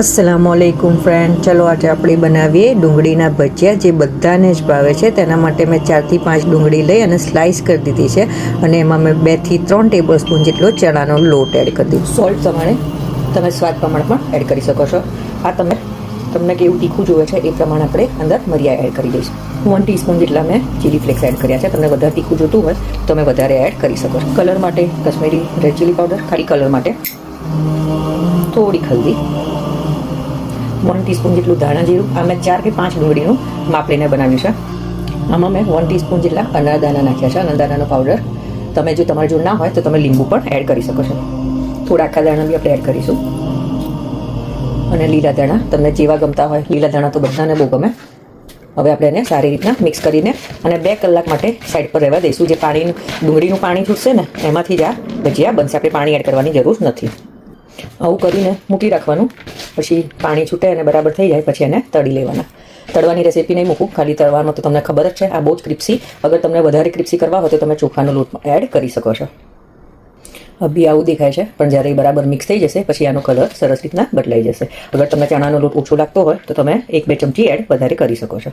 अस्सलामुअलैकुम फ्रेंड, चलो आज આપણે બનાવીએ ડુંગળીના ભજીયા જે બધાને જ ભાવે છે। તેના માટે મેં 4 થી 5 ડુંગળી લઈ અને સ્લાઈસ કરી દીધી છે અને એમાં મેં 2 થી 3 ટેબલસ્પૂન જેટલો ચણાનો લોટ એડ કરી દીધો। સોલ્ટ પ્રમાણે તમે સ્વાદ પ્રમાણમાં એડ કરી શકો છો। આ તમને કેવું તીખું જોઈએ છે એ પ્રમાણે આપણે અંદર મરિયા એડ કરી દઈશું। 1 ટીસ્પૂન જેટલા મેં ચીલી ફ્લેક્સ એડ કર્યા છે। તમને વધારે તીખું જોતું હોય તો તમે વધારે એડ કરી શકો છો। કલર માટે કશ્મીરી રેડ ચીલી પાવડર, ખાલી કલર માટે થોડી હલ્દી, 1 ટીસ્પૂન જેટલું ધાણા જીરું। આ મેં 4 કે 5 ડુંગળીનું માપ લઈને બનાવ્યું છે। આમાં મેં 1 ટીસ્પૂન જેટલા અનારદાના નાખ્યા છે। અનારદાનાનો પાવડર તમે જો તમારી જોડે ના હોય તો તમે લીંબુ પણ એડ કરી શકો છો। થોડા આખા દાણા બી આપણે એડ કરીશું અને લીલા દાણા તમને જેવા ગમતા હોય। લીલા દાણા તો બધાને બહુ ગમે। હવે આપણે એને સારી રીતના મિક્સ કરીને અને 2 કલાક માટે સાઈડ પર રહેવા દઈશું। જે પાણી ડુંગળીનું પાણી છૂટશે ને એમાંથી જ આ ભજીયા બનશે। આપણે પાણી એડ કરવાની જરૂર નથી। આવું કરીને મૂકી રાખવાનું। પછી પાણી છૂટે અને બરાબર થઈ જાય પછી એને તળી લેવાના। તળવાની રેસીપી નહીં મૂકું, ખાલી તળવાનું તો તમને ખબર જ છે। આ બહુ જ ક્રિસ્પી, અગર તમને વધારે ક્રિસ્પી કરવા હોય તો તમે ચોખાનો લોટ એડ કરી શકો છો। અભી આવું દેખાય છે, પણ જ્યારે બરાબર મિક્સ થઈ જશે પછી આનો કલર સરસ રીતના બદલાઈ જશે। અગર તમને ચણાનો લોટ ઓછો લાગતો હોય તો તમે 1-2 ચમચી એડ વધારે કરી શકો છો।